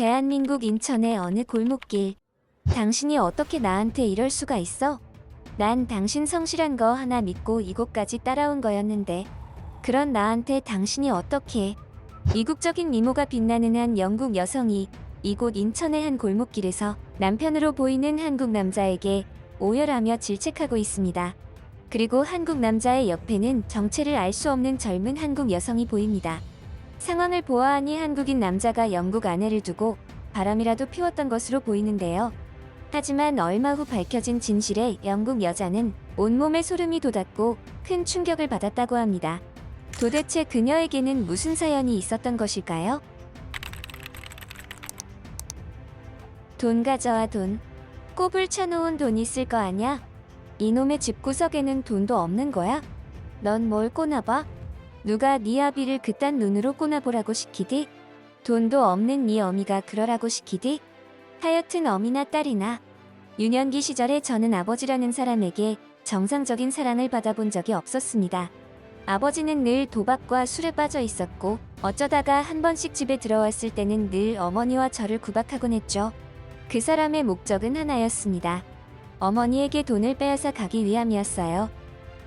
대한민국 인천의 어느 골목길. 당신이 어떻게 나한테 이럴 수가 있어? 난 당신 성실한 거 하나 믿고 이곳까지 따라온 거였는데 그런 나한테 당신이 어떻게. 이국적인 미모가 빛나는 한 영국 여성이 이곳 인천의 한 골목길에서 남편으로 보이는 한국 남자에게 오열하며 질책하고 있습니다. 그리고 한국 남자의 옆에는 정체를 알 수 없는 젊은 한국 여성이 보입니다. 상황을 보아하니 한국인 남자가 영국 아내를 두고 바람이라도 피웠던 것으로 보이는데요. 하지만 얼마 후 밝혀진 진실에 영국 여자는 온몸에 소름이 돋았고 큰 충격을 받았다고 합니다. 도대체 그녀에게는 무슨 사연이 있었던 것일까요? 돈 가져와 돈. 꼽을 쳐놓은 돈 있을 거 아냐? 이놈의 집구석에는 돈도 없는 거야? 넌 뭘 꼬나봐? 누가 네 아비를 그딴 눈으로 꼬나보라고 시키디? 돈도 없는 네 어미가 그러라고 시키디? 하여튼 어미나 딸이나. 유년기 시절에 저는 아버지라는 사람에게 정상적인 사랑을 받아본 적이 없었습니다. 아버지는 늘 도박과 술에 빠져 있었고 어쩌다가 한 번씩 집에 들어왔을 때는 늘 어머니와 저를 구박하곤 했죠. 그 사람의 목적은 하나였습니다. 어머니에게 돈을 빼앗아 가기 위함이었어요.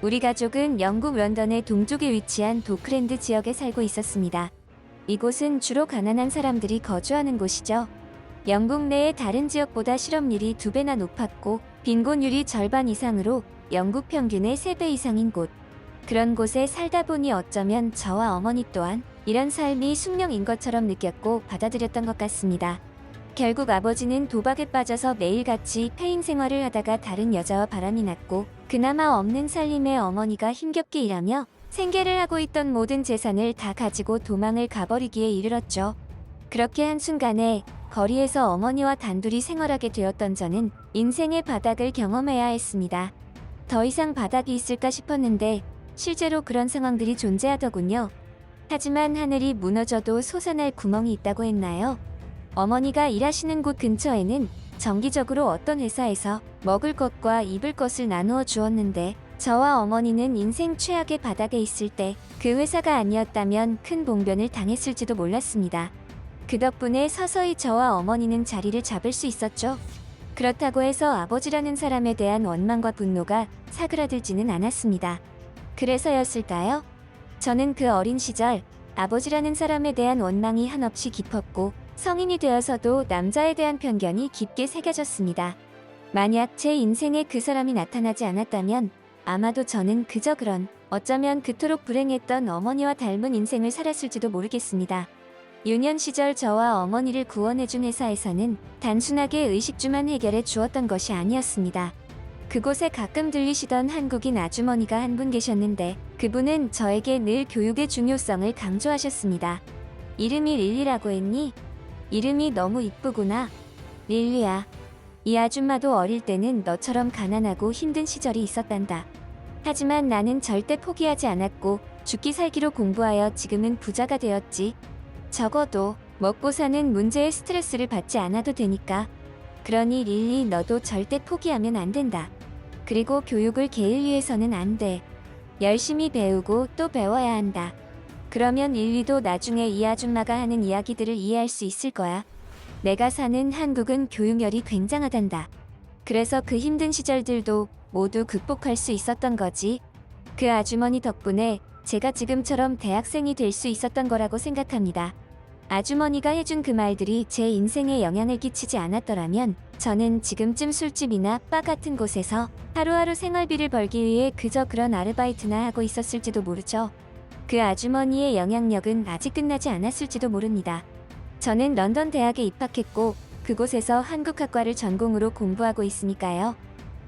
우리 가족은 영국 런던의 동쪽에 위치한 도크랜드 지역에 살고 있었습니다. 이곳은 주로 가난한 사람들이 거주하는 곳이죠. 영국 내의 다른 지역보다 실업률이 2배나 높았고 빈곤율이 절반 이상으로 영국 평균의 3배 이상인 곳. 그런 곳에 살다 보니 어쩌면 저와 어머니 또한 이런 삶이 숙명인 것처럼 느꼈고 받아들였던 것 같습니다. 결국 아버지는 도박에 빠져서 매일같이 폐인 생활을 하다가 다른 여자와 바람이 났고 그나마 없는 살림에 어머니가 힘겹게 일하며 생계를 하고 있던 모든 재산을 다 가지고 도망을 가버리기에 이르렀죠. 그렇게 한순간에 거리에서 어머니와 단둘이 생활하게 되었던 저는 인생의 바닥을 경험해야 했습니다. 더 이상 바닥이 있을까 싶었는데 실제로 그런 상황들이 존재하더군요. 하지만 하늘이 무너져도 솟아날 구멍이 있다고 했나요? 어머니가 일하시는 곳 근처에는 정기적으로 어떤 회사에서 먹을 것과 입을 것을 나누어 주었는데 저와 어머니는 인생 최악의 바닥에 있을 때 그 회사가 아니었다면 큰 봉변을 당했을지도 몰랐습니다. 그 덕분에 서서히 저와 어머니는 자리를 잡을 수 있었죠. 그렇다고 해서 아버지라는 사람에 대한 원망과 분노가 사그라들지는 않았습니다. 그래서였을까요? 저는 그 어린 시절 아버지라는 사람에 대한 원망이 한없이 깊었고 성인이 되어서도 남자에 대한 편견이 깊게 새겨졌습니다. 만약 제 인생에 그 사람이 나타나지 않았다면 아마도 저는 그저 그런 어쩌면 그토록 불행했던 어머니와 닮은 인생을 살았을지도 모르겠습니다. 유년 시절 저와 어머니를 구원해준 회사에서는 단순하게 의식주만 해결해 주었던 것이 아니었습니다. 그곳에 가끔 들리시던 한국인 아주머니가 한 분 계셨는데 그분은 저에게 늘 교육의 중요성을 강조하셨습니다. 이름이 릴리라고 했니? 이름이 너무 이쁘구나. 릴리야. 이 아줌마도 어릴 때는 너처럼 가난하고 힘든 시절이 있었단다. 하지만 나는 절대 포기하지 않았고 죽기 살기로 공부하여 지금은 부자가 되었지. 적어도 먹고 사는 문제에 스트레스를 받지 않아도 되니까. 그러니 릴리 너도 절대 포기하면 안 된다. 그리고 교육을 개일 위해서는 안 돼. 열심히 배우고 또 배워야 한다. 그러면 릴리도 나중에 이 아줌마가 하는 이야기들을 이해할 수 있을 거야. 내가 사는 한국은 교육열이 굉장하단다. 그래서 그 힘든 시절들도 모두 극복할 수 있었던 거지. 그 아주머니 덕분에 제가 지금처럼 대학생이 될 수 있었던 거라고 생각합니다. 아주머니가 해준 그 말들이 제 인생에 영향을 끼치지 않았더라면 저는 지금쯤 술집이나 바 같은 곳에서 하루하루 생활비를 벌기 위해 그저 그런 아르바이트나 하고 있었을지도 모르죠. 그 아주머니의 영향력은 아직 끝나지 않았을지도 모릅니다. 저는 런던 대학에 입학했고 그곳에서 한국학과를 전공으로 공부하고 있으니까요.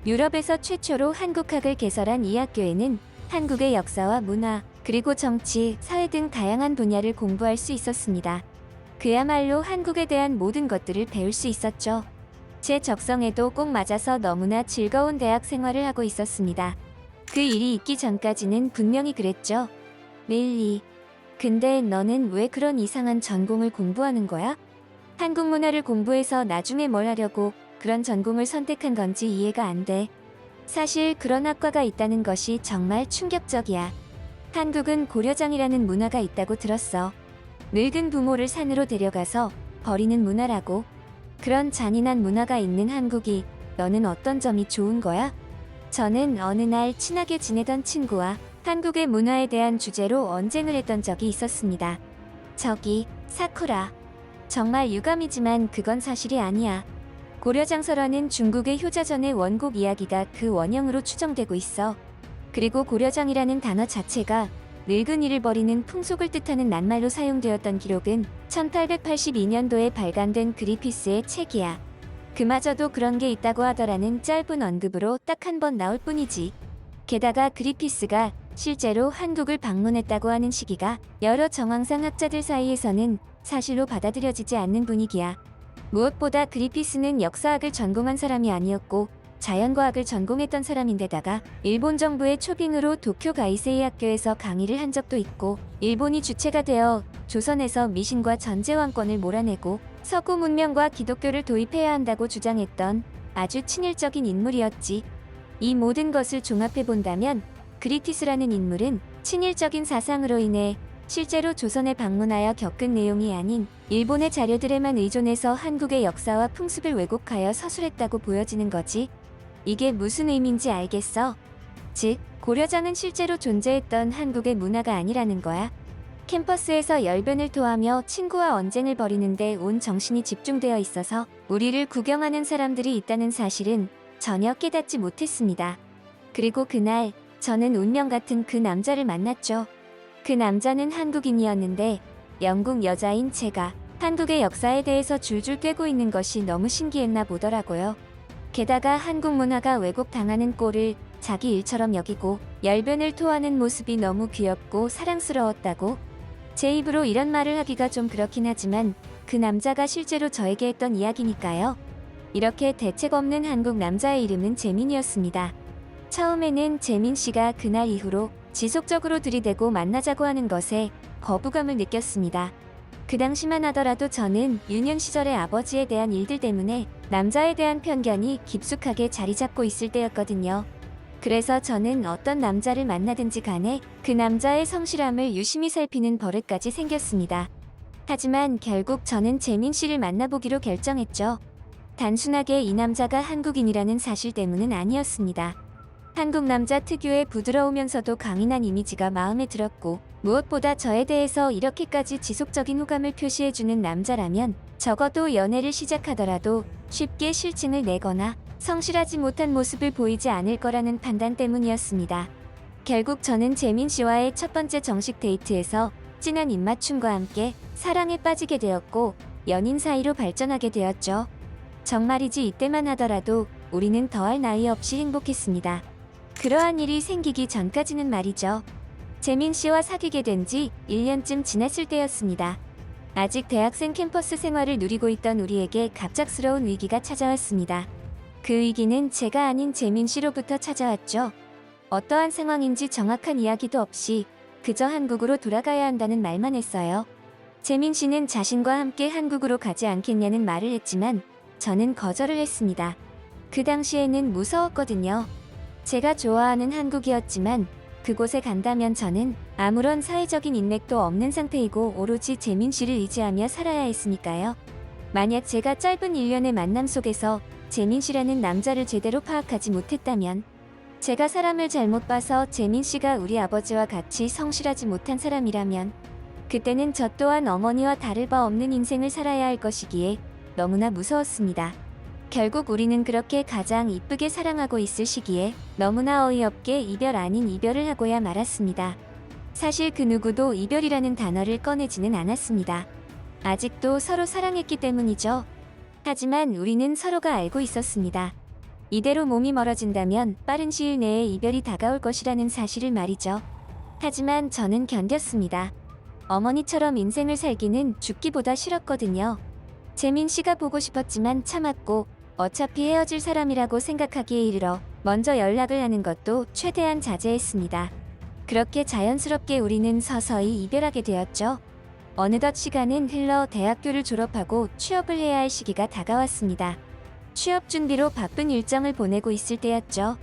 유럽에서 최초로 한국학을 개설한 이 학교에는 한국의 역사와 문화, 그리고 정치, 사회 등 다양한 분야를 공부할 수 있었습니다. 그야말로 한국에 대한 모든 것들을 배울 수 있었죠. 제 적성에도 꼭 맞아서 너무나 즐거운 대학 생활을 하고 있었습니다. 그 일이 있기 전까지는 분명히 그랬죠. 릴리, 근데 너는 왜 그런 이상한 전공을 공부하는 거야? 한국 문화를 공부해서 나중에 뭘 하려고 그런 전공을 선택한 건지 이해가 안 돼. 사실 그런 학과가 있다는 것이 정말 충격적이야. 한국은 고려장이라는 문화가 있다고 들었어. 늙은 부모를 산으로 데려가서 버리는 문화라고. 그런 잔인한 문화가 있는 한국이 너는 어떤 점이 좋은 거야? 저는 어느 날 친하게 지내던 친구와 한국의 문화에 대한 주제로 언쟁을 했던 적이 있었습니다. 저기, 사쿠라. 정말 유감이지만 그건 사실이 아니야. 고려장설화는 중국의 효자전의 원곡 이야기가 그 원형으로 추정되고 있어. 그리고 고려장이라는 단어 자체가 늙은이를 버리는 풍속을 뜻하는 낱말로 사용되었던 기록은 1882년도에 발간된 그리피스의 책이야. 그마저도 그런 게 있다고 하더라는 짧은 언급으로 딱 한 번 나올 뿐이지. 게다가 그리피스가 실제로 한국을 방문했다고 하는 시기가 여러 정황상 학자들 사이에서는 사실로 받아들여지지 않는 분위기야. 무엇보다 그리피스는 역사학을 전공한 사람이 아니었고 자연과학을 전공했던 사람인데다가 일본 정부의 초빙으로 도쿄 가이세이 학교에서 강의를 한 적도 있고 일본이 주체가 되어 조선에서 미신과 전제왕권을 몰아내고 서구 문명과 기독교를 도입해야 한다고 주장했던 아주 친일적인 인물이었지. 이 모든 것을 종합해본다면 그리티스라는 인물은 친일적인 사상으로 인해 실제로 조선에 방문하여 겪은 내용이 아닌 일본의 자료들에만 의존해서 한국의 역사와 풍습을 왜곡하여 서술했다고 보여지는 거지. 이게 무슨 의미인지 알겠어? 즉, 고려장은 실제로 존재했던 한국의 문화가 아니라는 거야. 캠퍼스에서 열변을 토하며 친구와 언쟁을 벌이는데 온 정신이 집중되어 있어서 우리를 구경하는 사람들이 있다는 사실은 전혀 깨닫지 못했습니다. 그리고 그날 저는 운명 같은 그 남자를 만났죠. 그 남자는 한국인이었는데 영국 여자인 제가 한국의 역사에 대해서 줄줄 꿰고 있는 것이 너무 신기했나 보더라고요. 게다가 한국 문화가 왜곡당하는 꼴을 자기 일처럼 여기고 열변을 토하는 모습이 너무 귀엽고 사랑스러웠다고. 제 입으로 이런 말을 하기가 좀 그렇긴 하지만 그 남자가 실제로 저에게 했던 이야기니까요. 이렇게 대책 없는 한국 남자의 이름은 재민이었습니다. 처음에는 재민 씨가 그날 이후로 지속적으로 들이대고 만나자고 하는 것에 거부감을 느꼈습니다. 그 당시만 하더라도 저는 유년 시절의 아버지에 대한 일들 때문에 남자에 대한 편견이 깊숙하게 자리 잡고 있을 때였거든요. 그래서 저는 어떤 남자를 만나든지 간에 그 남자의 성실함을 유심히 살피는 버릇까지 생겼습니다. 하지만 결국 저는 재민 씨를 만나보기로 결정했죠. 단순하게 이 남자가 한국인이라는 사실 때문은 아니었습니다. 한국 남자 특유의 부드러우면서도 강인한 이미지가 마음에 들었고 무엇보다 저에 대해서 이렇게까지 지속적인 호감을 표시해주는 남자라면 적어도 연애를 시작하더라도 쉽게 실증을 내거나 성실하지 못한 모습을 보이지 않을 거라는 판단 때문이었습니다. 결국 저는 재민 씨와의 첫 번째 정식 데이트에서 진한 입맞춤과 함께 사랑에 빠지게 되었고 연인 사이로 발전하게 되었죠. 정말이지 이때만 하더라도 우리는 더할 나위 없이 행복했습니다. 그러한 일이 생기기 전까지는 말이죠. 재민 씨와 사귀게 된 지 1년쯤 지났을 때였습니다. 아직 대학생 캠퍼스 생활을 누리고 있던 우리에게 갑작스러운 위기가 찾아왔습니다. 그 위기는 제가 아닌 재민 씨로부터 찾아왔죠. 어떠한 상황인지 정확한 이야기도 없이 그저 한국으로 돌아가야 한다는 말만 했어요. 재민 씨는 자신과 함께 한국으로 가지 않겠냐는 말을 했지만 저는 거절을 했습니다. 그 당시에는 무서웠거든요. 제가 좋아하는 한국이었지만 그곳에 간다면 저는 아무런 사회적인 인맥도 없는 상태이고 오로지 재민 씨를 의지하며 살아야 했으니까요. 만약 제가 짧은 1년의 만남 속에서 재민 씨라는 남자를 제대로 파악하지 못했다면, 제가 사람을 잘못 봐서 재민 씨가 우리 아버지와 같이 성실하지 못한 사람이라면 그때는 저 또한 어머니와 다를 바 없는 인생을 살아야 할 것이기에 너무나 무서웠습니다. 결국 우리는 그렇게 가장 이쁘게 사랑하고 있을 시기에 너무나 어이없게 이별 아닌 이별을 하고야 말았습니다. 사실 그 누구도 이별이라는 단어를 꺼내지는 않았습니다. 아직도 서로 사랑했기 때문이죠. 하지만 우리는 서로가 알고 있었습니다. 이대로 몸이 멀어진다면 빠른 시일 내에 이별이 다가올 것이라는 사실을 말이죠. 하지만 저는 견뎠습니다. 어머니처럼 인생을 살기는 죽기보다 싫었거든요. 재민 씨가 보고 싶었지만 참았고 어차피 헤어질 사람이라고 생각하기에 이르러 먼저 연락을 하는 것도 최대한 자제했습니다. 그렇게 자연스럽게 우리는 서서히 이별하게 되었죠. 어느덧 시간은 흘러 대학교를 졸업하고 취업을 해야 할 시기가 다가왔습니다. 취업 준비로 바쁜 일정을 보내고 있을 때였죠.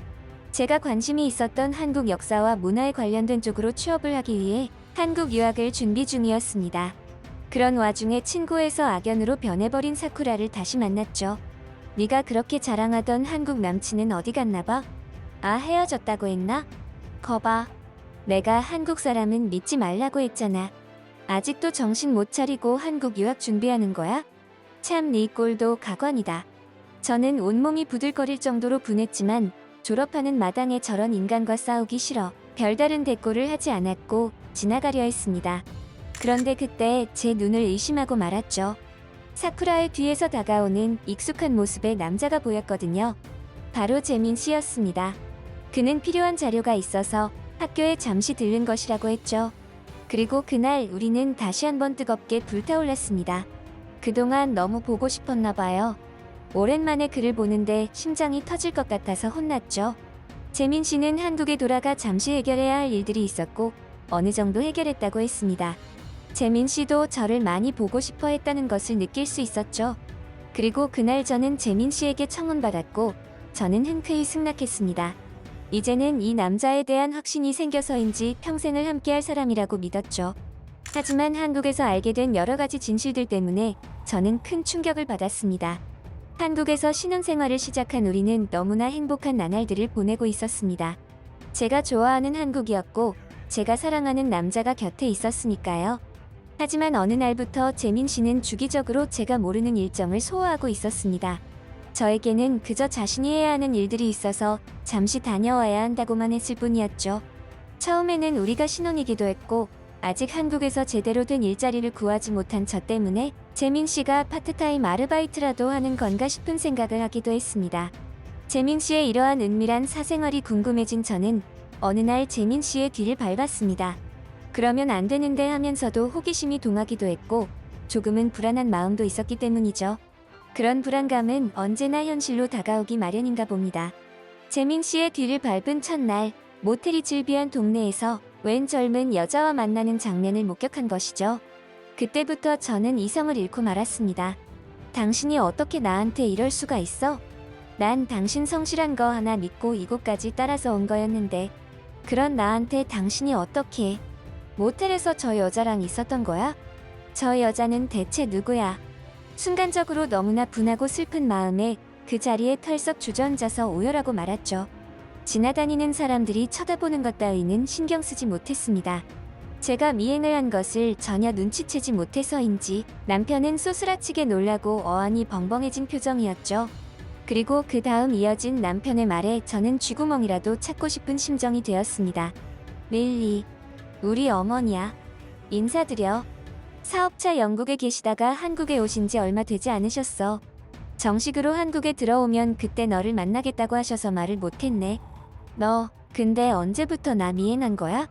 제가 관심이 있었던 한국 역사와 문화에 관련된 쪽으로 취업을 하기 위해 한국 유학을 준비 중이었습니다. 그런 와중에 친구에서 악연으로 변해버린 사쿠라를 다시 만났죠. 네가 그렇게 자랑하던 한국 남친은 어디 갔나 봐? 아, 헤어졌다고 했나? 거봐. 내가 한국 사람은 믿지 말라고 했잖아. 아직도 정신 못 차리고 한국 유학 준비하는 거야? 참 네 꼴도 가관이다. 저는 온몸이 부들거릴 정도로 분했지만 졸업하는 마당에 저런 인간과 싸우기 싫어 별다른 대꾸를 하지 않았고 지나가려 했습니다. 그런데 그때 제 눈을 의심하고 말았죠. 사쿠라의 뒤에서 다가오는 익숙한 모습의 남자가 보였거든요. 바로 재민 씨였습니다. 그는 필요한 자료가 있어서 학교에 잠시 들른 것이라고 했죠. 그리고 그날 우리는 다시 한번 뜨겁게 불타올랐습니다. 그동안 너무 보고 싶었나 봐요. 오랜만에 그를 보는데 심장이 터질 것 같아서 혼났죠. 재민 씨는 한국에 돌아가 잠시 해결해야 할 일들이 있었고 어느 정도 해결했다고 했습니다. 재민 씨도 저를 많이 보고 싶어 했다는 것을 느낄 수 있었죠. 그리고 그날 저는 재민 씨에게 청혼받았고 저는 흔쾌히 승낙했습니다. 이제는 이 남자에 대한 확신이 생겨서인지 평생을 함께할 사람이라고 믿었죠. 하지만 한국에서 알게 된 여러 가지 진실들 때문에 저는 큰 충격을 받았습니다. 한국에서 신혼생활을 시작한 우리는 너무나 행복한 나날들을 보내고 있었습니다. 제가 좋아하는 한국이었고 제가 사랑하는 남자가 곁에 있었으니까요. 하지만 어느 날부터 재민 씨는 주기적으로 제가 모르는 일정을 소화하고 있었습니다. 저에게는 그저 자신이 해야 하는 일들이 있어서 잠시 다녀와야 한다고만 했을 뿐이었죠. 처음에는 우리가 신혼이기도 했고 아직 한국에서 제대로 된 일자리를 구하지 못한 저 때문에 재민 씨가 파트타임 아르바이트라도 하는 건가 싶은 생각을 하기도 했습니다. 재민 씨의 이러한 은밀한 사생활이 궁금해진 저는 어느 날 재민 씨의 뒤를 밟았습니다. 그러면 안 되는데 하면서도 호기심이 동하기도 했고 조금은 불안한 마음도 있었기 때문이죠. 그런 불안감은 언제나 현실로 다가오기 마련인가 봅니다. 재민 씨의 뒤를 밟은 첫날 모텔이 즐비한 동네에서 웬 젊은 여자와 만나는 장면을 목격한 것이죠. 그때부터 저는 이성을 잃고 말았습니다. 당신이 어떻게 나한테 이럴 수가 있어? 난 당신 성실한 거 하나 믿고 이곳까지 따라서 온 거였는데 그런 나한테 당신이 어떻게 모텔에서 저 여자랑 있었던 거야? 저 여자는 대체 누구야? 순간적으로 너무나 분하고 슬픈 마음에 그 자리에 털썩 주저앉아서 오열하고 말았죠. 지나다니는 사람들이 쳐다보는 것 따위는 신경 쓰지 못했습니다. 제가 미행을 한 것을 전혀 눈치채지 못해서인지 남편은 쏘스라치게 놀라고 어안이 벙벙해진 표정이었죠. 그리고 그 다음 이어진 남편의 말에 저는 쥐구멍이라도 찾고 싶은 심정이 되었습니다. 릴리, 우리 어머니야. 인사드려. 사업차 영국에 계시다가 한국에 오신 지 얼마 되지 않으셨어. 정식으로 한국에 들어오면 그때 너를 만나겠다고 하셔서 말을 못했네. 너 근데 언제부터 나 미행한 거야?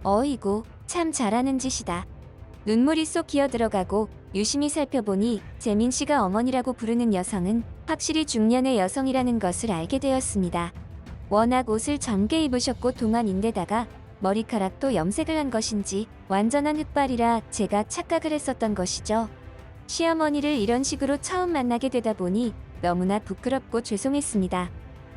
어이구, 참 잘하는 짓이다. 눈물이 쏙 기어들어가고 유심히 살펴보니 재민 씨가 어머니라고 부르는 여성은 확실히 중년의 여성이라는 것을 알게 되었습니다. 워낙 옷을 젊게 입으셨고 동안인데다가 머리카락도 염색을 한 것인지 완전한 흑발이라 제가 착각을 했었던 것이죠. 시어머니를 이런 식으로 처음 만나게 되다 보니 너무나 부끄럽고 죄송했습니다.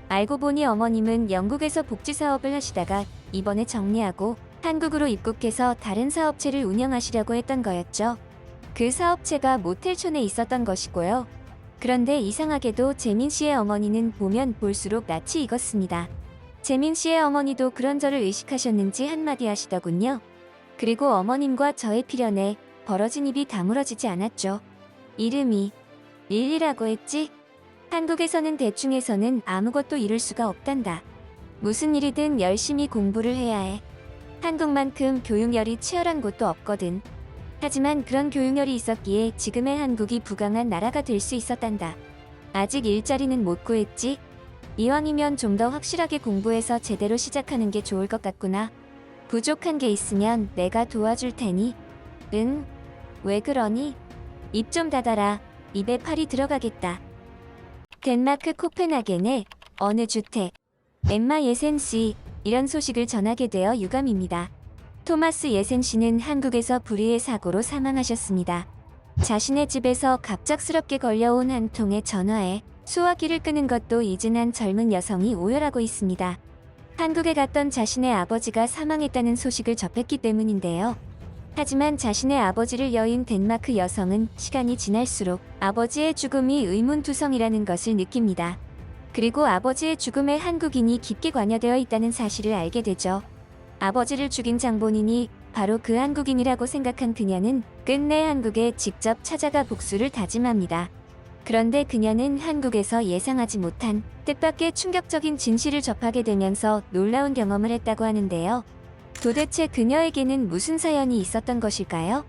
알고 보니 어머님은 영국에서 복지 사업을 하시다가 이번에 정리하고 한국으로 입국해서 다른 사업체를 운영하시려고 했던 거였죠. 그 사업체가 모텔촌에 있었던 것이고요. 그런데 이상하게도 재민 씨의 어머니는 보면 볼수록 낯이 익었습니다. 재민 씨의 어머니도 그런 저를 의식하셨는지 한마디 하시더군요. 그리고 어머님과 저의 필연에 벌어진 입이 다물어지지 않았죠. 이름이 릴리라고 했지? 한국에서는 대충 해서는 아무것도 이룰 수가 없단다. 무슨 일이든 열심히 공부를 해야 해. 한국만큼 교육열이 치열한 곳도 없거든. 하지만 그런 교육열이 있었기에 지금의 한국이 부강한 나라가 될 수 있었단다. 아직 일자리는 못 구했지? 이왕이면 좀 더 확실하게 공부해서 제대로 시작하는 게 좋을 것 같구나. 부족한 게 있으면 내가 도와줄 테니. 응? 왜 그러니? 입 좀 닫아라. 입에 팔이 들어가겠다. 덴마크 코펜하겐의 어느 주택. 엠마 예센 씨, 이런 소식을 전하게 되어 유감입니다. 토마스 예센 씨는 한국에서 불의의 사고로 사망하셨습니다. 자신의 집에서 갑작스럽게 걸려온 한 통의 전화에 수화기를 끄는 것도 잊은 한 젊은 여성이 오열하고 있습니다. 한국에 갔던 자신의 아버지가 사망했다는 소식을 접했기 때문인데요. 하지만 자신의 아버지를 여인 덴마크 여성은 시간이 지날수록 아버지의 죽음이 의문투성이라는 것을 느낍니다. 그리고 아버지의 죽음에 한국인이 깊게 관여되어 있다는 사실을 알게 되죠. 아버지를 죽인 장본인이 바로 그 한국인이라고 생각한 그녀는 끝내 한국에 직접 찾아가 복수를 다짐합니다. 그런데 그녀는 한국에서 예상하지 못한 뜻밖의 충격적인 진실을 접하게 되면서 놀라운 경험을 했다고 하는데요. 도대체 그녀에게는 무슨 사연이 있었던 것일까요?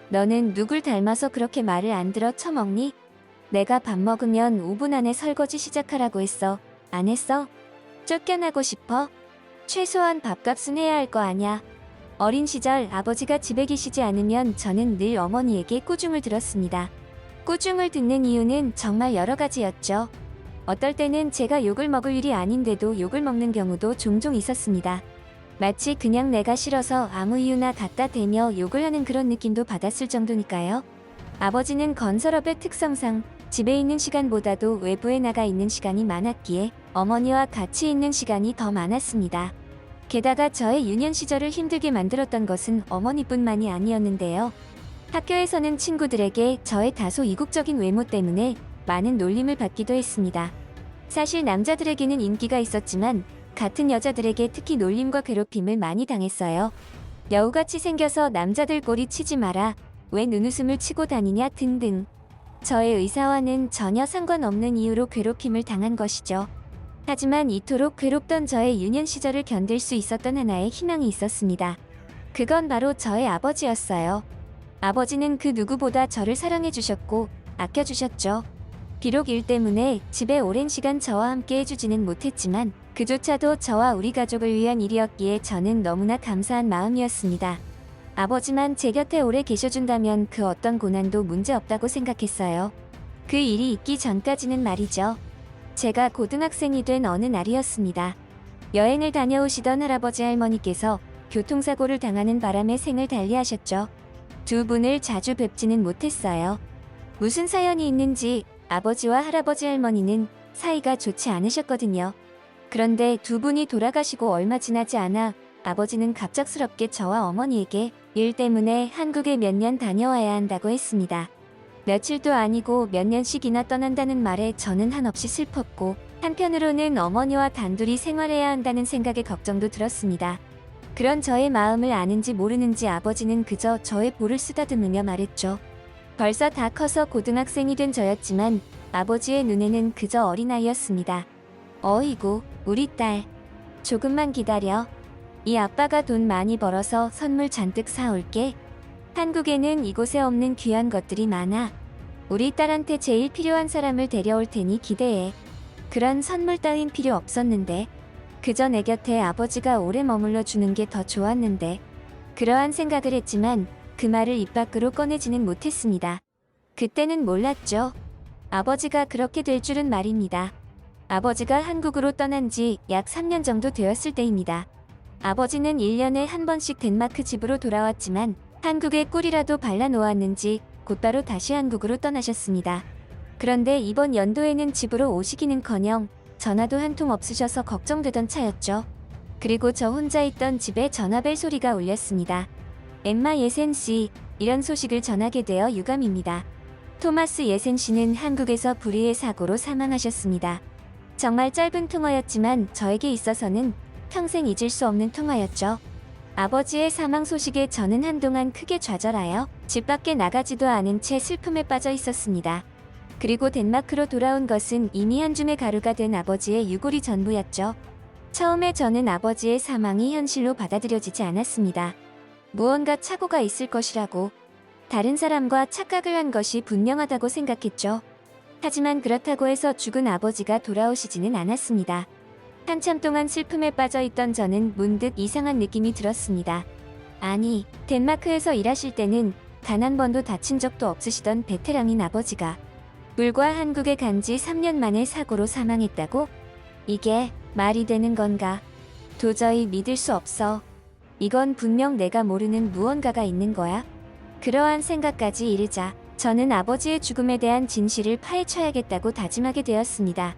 너는 누굴 닮아서 그렇게 말을 안 들어 처먹니? 내가 밥 먹으면 5분 안에 설거지 시작하라고 했어. 안 했어? 쫓겨나고 싶어? 최소한 밥값은 해야 할 거 아냐. 어린 시절 아버지가 집에 계시지 않으면 저는 늘 어머니에게 꾸중을 들었습니다. 꾸중을 듣는 이유는 정말 여러 가지였죠. 어떨 때는 제가 욕을 먹을 일이 아닌데도 욕을 먹는 경우도 종종 있었습니다. 마치 그냥 내가 싫어서 아무 이유나 갖다 대며 욕을 하는 그런 느낌도 받았을 정도니까요. 아버지는 건설업의 특성상 집에 있는 시간보다도 외부에 나가 있는 시간이 많았기에 어머니와 같이 있는 시간이 더 많았습니다. 게다가 저의 유년 시절을 힘들게 만들었던 것은 어머니뿐만이 아니었는데요. 학교에서는 친구들에게 저의 다소 이국적인 외모 때문에 많은 놀림을 받기도 했습니다. 사실 남자들에게는 인기가 있었지만 같은 여자들에게 특히 놀림과 괴롭힘을 많이 당했어요. 여우같이 생겨서 남자들 꼬리 치지 마라, 왜 눈웃음을 치고 다니냐 등등. 저의 의사와는 전혀 상관없는 이유로 괴롭힘을 당한 것이죠. 하지만 이토록 괴롭던 저의 유년 시절을 견딜 수 있었던 하나의 희망이 있었습니다. 그건 바로 저의 아버지였어요. 아버지는 그 누구보다 저를 사랑해주셨고 아껴주셨죠. 비록 일 때문에 집에 오랜 시간 저와 함께 해주지는 못했지만 그조차도 저와 우리 가족을 위한 일이었기에 저는 너무나 감사한 마음이었습니다. 아버지만 제 곁에 오래 계셔준다면 그 어떤 고난도 문제없다고 생각했어요. 그 일이 있기 전까지는 말이죠. 제가 고등학생이 된 어느 날이었습니다. 여행을 다녀오시던 할아버지 할머니께서 교통사고를 당하는 바람에 생을 달리하셨죠. 두 분을 자주 뵙지는 못했어요. 무슨 사연이 있는지 아버지와 할아버지 할머니는 사이가 좋지 않으셨거든요. 그런데 두 분이 돌아가시고 얼마 지나지 않아 아버지는 갑작스럽게 저와 어머니에게 일 때문에 한국에 몇 년 다녀와야 한다고 했습니다. 며칠도 아니고 몇 년씩이나 떠난다는 말에 저는 한없이 슬펐고 한편으로는 어머니와 단둘이 생활해야 한다는 생각에 걱정도 들었습니다. 그런 저의 마음을 아는지 모르는지 아버지는 그저 저의 볼을 쓰다듬으며 말했죠. 벌써 다 커서 고등학생이 된 저였지만 아버지의 눈에는 그저 어린아이였습니다. 어이구, 우리 딸. 조금만 기다려. 이 아빠가 돈 많이 벌어서 선물 잔뜩 사올게. 한국에는 이곳에 없는 귀한 것들이 많아. 우리 딸한테 제일 필요한 사람을 데려올 테니 기대해. 그런 선물 따윈 필요 없었는데. 그저 내 곁에 아버지가 오래 머물러 주는 게 더 좋았는데. 그러한 생각을 했지만 그 말을 입 밖으로 꺼내지는 못했습니다. 그때는 몰랐죠. 아버지가 그렇게 될 줄은 말입니다. 아버지가 한국으로 떠난 지 약 3년 정도 되었을 때입니다. 아버지는 1년에 한 번씩 덴마크 집으로 돌아왔지만 한국에 꿀이라도 발라놓았는지 곧바로 다시 한국으로 떠나셨습니다. 그런데 이번 연도에는 집으로 오시기는커녕 전화도 한 통 없으셔서 걱정되던 차였죠. 그리고 저 혼자 있던 집에 전화벨 소리가 울렸습니다. 엠마 예센 씨, 이런 소식을 전하게 되어 유감입니다. 토마스 예센 씨는 한국에서 불의의 사고로 사망하셨습니다. 정말 짧은 통화였지만 저에게 있어서는 평생 잊을 수 없는 통화였죠. 아버지의 사망 소식에 저는 한동안 크게 좌절하여 집 밖에 나가지도 않은 채 슬픔에 빠져 있었습니다. 그리고 덴마크로 돌아온 것은 이미 한 줌의 가루가 된 아버지의 유골이 전부였죠. 처음에 저는 아버지의 사망이 현실로 받아들여지지 않았습니다. 무언가 착오가 있을 것이라고, 다른 사람과 착각을 한 것이 분명하다고 생각했죠. 하지만 그렇다고 해서 죽은 아버지가 돌아오시지는 않았습니다. 한참 동안 슬픔에 빠져있던 저는 문득 이상한 느낌이 들었습니다. 아니, 덴마크에서 일하실 때는 단 한 번도 다친 적도 없으시던 베테랑인 아버지가 불과 한국에 간 지 3년 만에 사고로 사망했다고? 이게 말이 되는 건가? 도저히 믿을 수 없어. 이건 분명 내가 모르는 무언가가 있는 거야? 그러한 생각까지 이르자 저는 아버지의 죽음에 대한 진실을 파헤쳐야겠다고 다짐하게 되었습니다.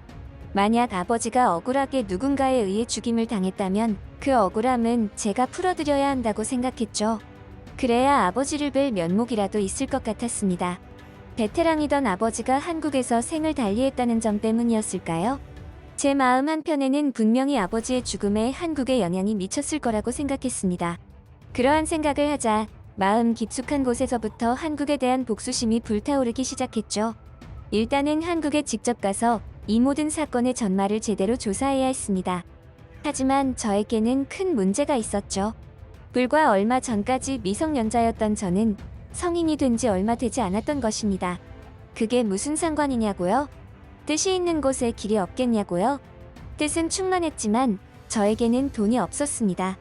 만약 아버지가 억울하게 누군가에 의해 죽임을 당했다면 그 억울함은 제가 풀어드려야 한다고 생각했죠. 그래야 아버지를 뵐 면목이라도 있을 것 같았습니다. 베테랑이던 아버지가 한국에서 생을 달리했다는 점 때문이었을까요? 제 마음 한편에는 분명히 아버지의 죽음에 한국에 영향이 미쳤을 거라고 생각했습니다. 그러한 생각을 하자 마음 깊숙한 곳에서부터 한국에 대한 복수심이 불타오르기 시작했죠. 일단은 한국에 직접 가서 이 모든 사건의 전말을 제대로 조사해야 했습니다. 하지만 저에게는 큰 문제가 있었죠. 불과 얼마 전까지 미성년자였던 저는 성인이 된 지 얼마 되지 않았던 것입니다. 그게 무슨 상관이냐고요? 뜻이 있는 곳에 길이 없겠냐고요? 뜻은 충만했지만 저에게는 돈이 없었습니다.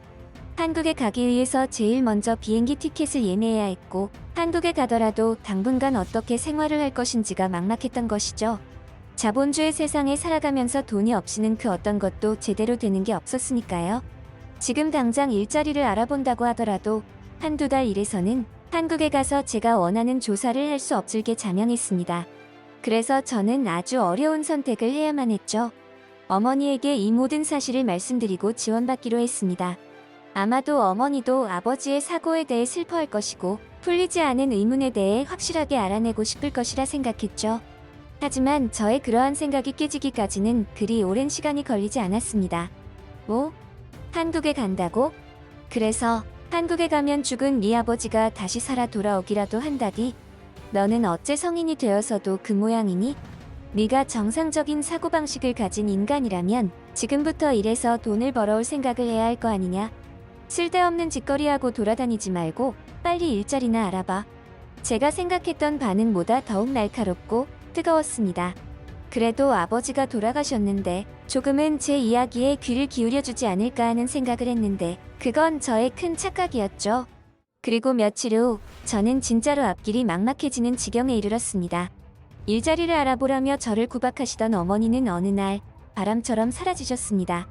한국에 가기 위해서 제일 먼저 비행기 티켓을 예매해야 했고 한국에 가더라도 당분간 어떻게 생활을 할 것인지가 막막했던 것이죠. 자본주의 세상에 살아가면서 돈이 없이는 그 어떤 것도 제대로 되는 게 없었으니까요. 지금 당장 일자리를 알아본다고 하더라도 한두 달 일에서는 한국에 가서 제가 원하는 조사를 할 수 없을 게 자명했습니다. 그래서 저는 아주 어려운 선택을 해야만 했죠. 어머니에게 이 모든 사실을 말씀드리고 지원받기로 했습니다. 아마도 어머니도 아버지의 사고에 대해 슬퍼할 것이고 풀리지 않은 의문에 대해 확실하게 알아내고 싶을 것이라 생각했죠. 하지만 저의 그러한 생각이 깨지기까지는 그리 오랜 시간이 걸리지 않았습니다. 뭐? 한국에 간다고? 그래서 한국에 가면 죽은 네 아버지가 다시 살아 돌아오기라도 한다디? 너는 어째 성인이 되어서도 그 모양이니? 네가 정상적인 사고방식을 가진 인간이라면 지금부터 일해서 돈을 벌어올 생각을 해야 할 거 아니냐? 쓸데없는 짓거리하고 돌아다니지 말고 빨리 일자리나 알아봐. 제가 생각했던 반응보다 더욱 날카롭고 뜨거웠습니다. 그래도 아버지가 돌아가셨는데 조금은 제 이야기에 귀를 기울여주지 않을까 하는 생각을 했는데 그건 저의 큰 착각이었죠. 그리고 며칠 후 저는 진짜로 앞길이 막막해지는 지경에 이르렀습니다. 일자리를 알아보라며 저를 구박하시던 어머니는 어느 날 바람처럼 사라지셨습니다.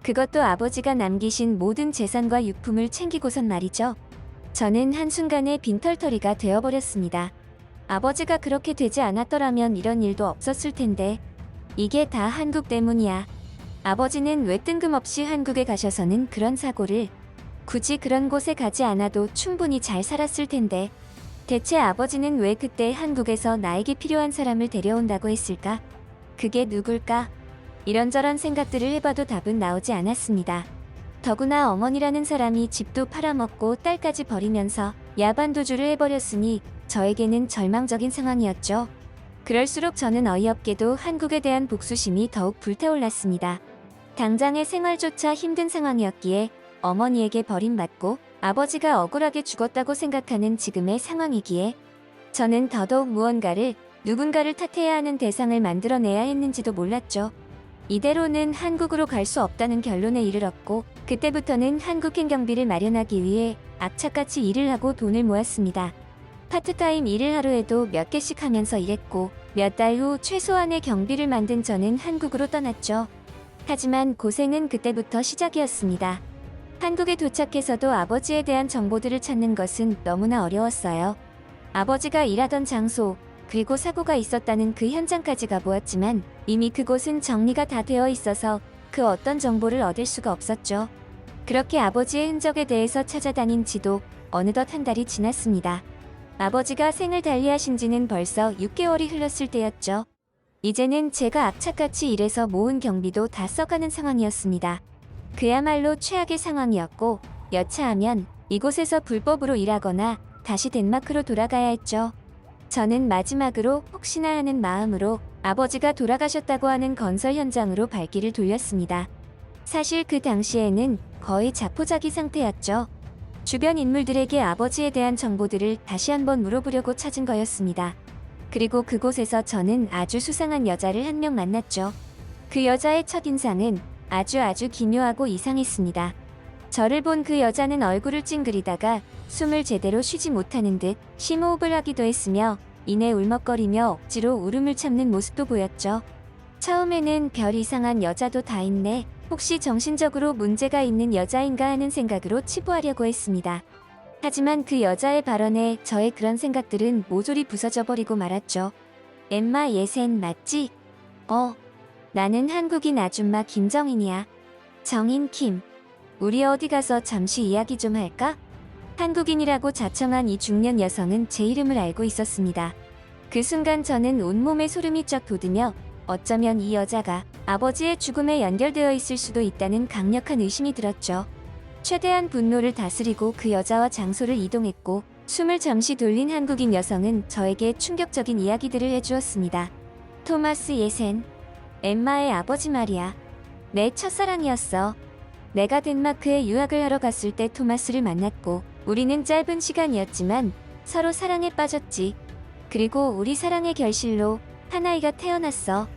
그것도 아버지가 남기신 모든 재산과 유품을 챙기고선 말이죠. 저는 한순간에 빈털터리가 되어버렸습니다. 아버지가 그렇게 되지 않았더라면 이런 일도 없었을 텐데 이게 다 한국 때문이야. 아버지는 왜 뜬금없이 한국에 가셔서는 그런 사고를 굳이 그런 곳에 가지 않아도 충분히 잘 살았을 텐데 대체 아버지는 왜 그때 한국에서 나에게 필요한 사람을 데려온다고 했을까? 그게 누굴까? 이런저런 생각들을 해봐도 답은 나오지 않았습니다. 더구나 어머니라는 사람이 집도 팔아먹고 딸까지 버리면서 야반도주를 해버렸으니 저에게는 절망적인 상황이었죠. 그럴수록 저는 어이없게도 한국에 대한 복수심이 더욱 불타올랐습니다. 당장의 생활조차 힘든 상황이었기에 어머니에게 버림받고 아버지가 억울하게 죽었다고 생각하는 지금의 상황이기에 저는 더더욱 무언가를 누군가를 탓해야 하는 대상을 만들어내야 했는지도 몰랐죠. 이대로는 한국으로 갈 수 없다는 결론에 이르렀고 그때부터는 한국행 경비를 마련하기 위해 악착같이 일을 하고 돈을 모았습니다. 파트타임 일을 하루에도 몇 개씩 하면서 일했고 몇 달 후 최소한의 경비를 만든 저는 한국으로 떠났죠. 하지만 고생은 그때부터 시작이었습니다. 한국에 도착해서도 아버지에 대한 정보들을 찾는 것은 너무나 어려웠어요. 아버지가 일하던 장소, 그리고 사고가 있었다는 그 현장까지 가보았지만 이미 그곳은 정리가 다 되어 있어서 그 어떤 정보를 얻을 수가 없었죠. 그렇게 아버지의 흔적에 대해서 찾아다닌 지도 어느덧 한 달이 지났습니다. 아버지가 생을 달리하신 지는 벌써 6개월이 흘렀을 때였죠. 이제는 제가 악착같이 일해서 모은 경비도 다 써가는 상황이었습니다. 그야말로 최악의 상황이었고 여차하면 이곳에서 불법으로 일하거나 다시 덴마크로 돌아가야 했죠. 저는 마지막으로 혹시나 하는 마음으로 아버지가 돌아가셨다고 하는 건설 현장으로 발길을 돌렸습니다. 사실 그 당시에는 거의 자포자기 상태였죠. 주변 인물들에게 아버지에 대한 정보들을 다시 한번 물어보려고 찾은 거였습니다. 그리고 그곳에서 저는 아주 수상한 여자를 한 명 만났죠. 그 여자의 첫인상은 아주 기묘하고 이상했습니다. 저를 본 그 여자는 얼굴을 찡그리다가 숨을 제대로 쉬지 못하는 듯 심호흡을 하기도 했으며 이내 울먹거리며 억지로 울음을 참는 모습도 보였죠. 처음에는 별 이상한 여자도 다 있네. 혹시 정신적으로 문제가 있는 여자인가 하는 생각으로 치부하려고 했습니다. 하지만 그 여자의 발언에 저의 그런 생각들은 모조리 부서져 버리고 말았죠. 엠마 예센 맞지? 나는 한국인 아줌마 김정인이야. 정인 킴. 우리 어디 가서 잠시 이야기 좀 할까? 한국인이라고 자청한 이 중년 여성은 제 이름을 알고 있었습니다. 그 순간 저는 온몸에 소름이 쫙 돋으며 어쩌면 이 여자가 아버지의 죽음에 연결되어 있을 수도 있다는 강력한 의심이 들었죠. 최대한 분노를 다스리고 그 여자와 장소를 이동했고 숨을 잠시 돌린 한국인 여성은 저에게 충격적인 이야기들을 해주었습니다. 토마스 예센. 엠마의 아버지 말이야. 내 첫사랑이었어. 내가 덴마크에 유학을 하러 갔을 때 토마스를 만났고 우리는 짧은 시간이었지만 서로 사랑에 빠졌지. 그리고 우리 사랑의 결실로 한 아이가 태어났어.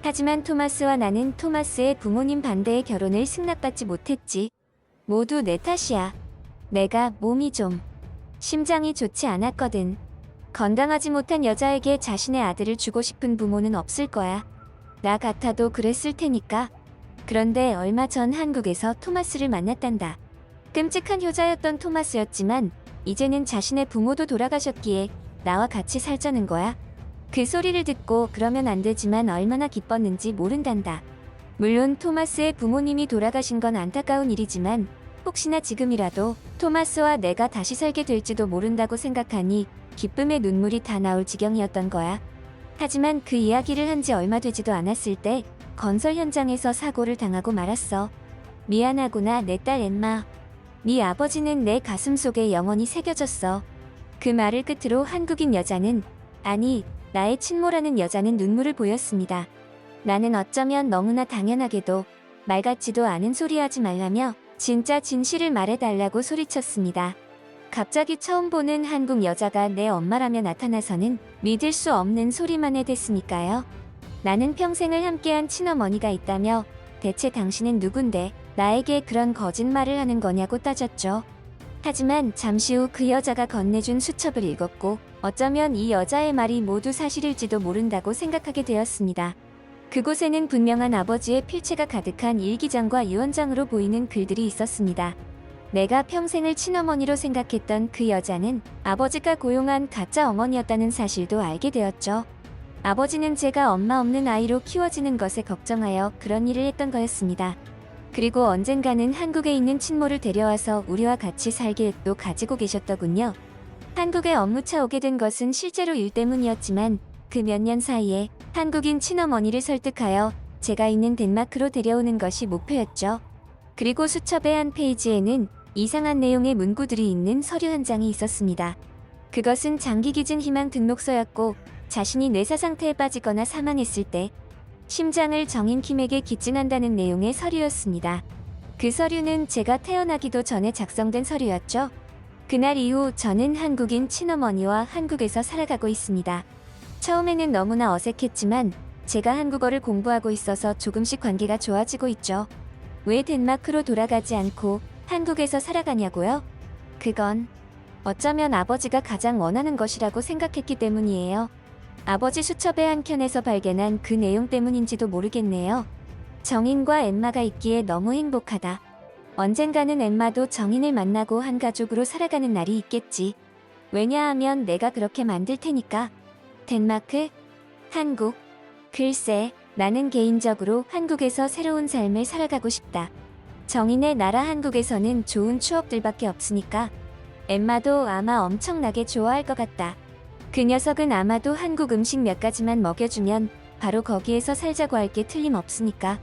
하지만 토마스와 나는 토마스의 부모님 반대의 결혼을 승낙받지 못했지. 모두 내 탓이야. 내가 몸이 좀 심장이 좋지 않았거든. 건강하지 못한 여자에게 자신의 아들을 주고 싶은 부모는 없을 거야. 나 같아도 그랬을 테니까. 그런데 얼마 전 한국에서 토마스를 만났단다. 끔찍한 효자였던 토마스였지만 이제는 자신의 부모도 돌아가셨기에 나와 같이 살자는 거야. 그 소리를 듣고 그러면 안 되지만 얼마나 기뻤는지 모른단다. 물론 토마스의 부모님이 돌아가신 건 안타까운 일이지만 혹시나 지금이라도 토마스와 내가 다시 살게 될지도 모른다고 생각하니 기쁨의 눈물이 다 나올 지경이었던 거야. 하지만 그 이야기를 한 지 얼마 되지도 않았을 때 건설 현장에서 사고를 당하고 말았어. 미안하구나 내 딸 엠마. 네 아버지는 내 가슴 속에 영원히 새겨졌어. 그 말을 끝으로 한국인 여자는, 아니 나의 친모라는 여자는 눈물을 보였습니다. 나는 어쩌면 너무나 당연하게도 말 같지도 않은 소리 하지 말라며 진짜 진실을 말해달라고 소리쳤습니다. 갑자기 처음 보는 한국 여자가 내 엄마라며 나타나서는 믿을 수 없는 소리만 해댔으니까요. 나는 평생을 함께한 친어머니가 있다며 대체 당신은 누군데 나에게 그런 거짓말을 하는 거냐고 따졌죠. 하지만 잠시 후 그 여자가 건네준 수첩을 읽었고 어쩌면 이 여자의 말이 모두 사실일지도 모른다고 생각하게 되었습니다. 그곳에는 분명한 아버지의 필체가 가득한 일기장과 유언장으로 보이는 글들이 있었습니다. 내가 평생을 친어머니로 생각했던 그 여자는 아버지가 고용한 가짜 어머니였다는 사실도 알게 되었죠. 아버지는 제가 엄마 없는 아이로 키워지는 것에 걱정하여 그런 일을 했던 거였습니다. 그리고 언젠가는 한국에 있는 친모를 데려와서 우리와 같이 살 계획도 가지고 계셨더군요. 한국에 업무차 오게 된 것은 실제로 일 때문이었지만 그 몇 년 사이에 한국인 친어머니를 설득하여 제가 있는 덴마크로 데려오는 것이 목표였죠. 그리고 수첩의 한 페이지에는 이상한 내용의 문구들이 있는 서류 한 장이 있었습니다. 그것은 장기기증 희망 등록서였고 자신이 뇌사 상태에 빠지거나 사망했을 때 심장을 정인 킴에게 기증한다는 내용의 서류였습니다. 그 서류는 제가 태어나기도 전에 작성된 서류였죠. 그날 이후 저는 한국인 친어머니와 한국에서 살아가고 있습니다. 처음에는 너무나 어색했지만 제가 한국어를 공부하고 있어서 조금씩 관계가 좋아지고 있죠. 왜 덴마크로 돌아가지 않고 한국에서 살아가냐고요? 그건 어쩌면 아버지가 가장 원하는 것이라고 생각했기 때문이에요. 아버지 수첩의 한 켠에서 발견한 그 내용 때문인지도 모르겠네요. 정인과 엠마가 있기에 너무 행복하다. 언젠가는 엠마도 정인을 만나고 한 가족으로 살아가는 날이 있겠지. 왜냐하면 내가 그렇게 만들 테니까. 덴마크? 한국? 글쎄, 나는 개인적으로 한국에서 새로운 삶을 살아가고 싶다. 정인의 나라 한국에서는 좋은 추억들밖에 없으니까. 엠마도 아마 엄청나게 좋아할 것 같다. 그 녀석은 아마도 한국 음식 몇 가지만 먹여주면 바로 거기에서 살자고 할 게 틀림없으니까.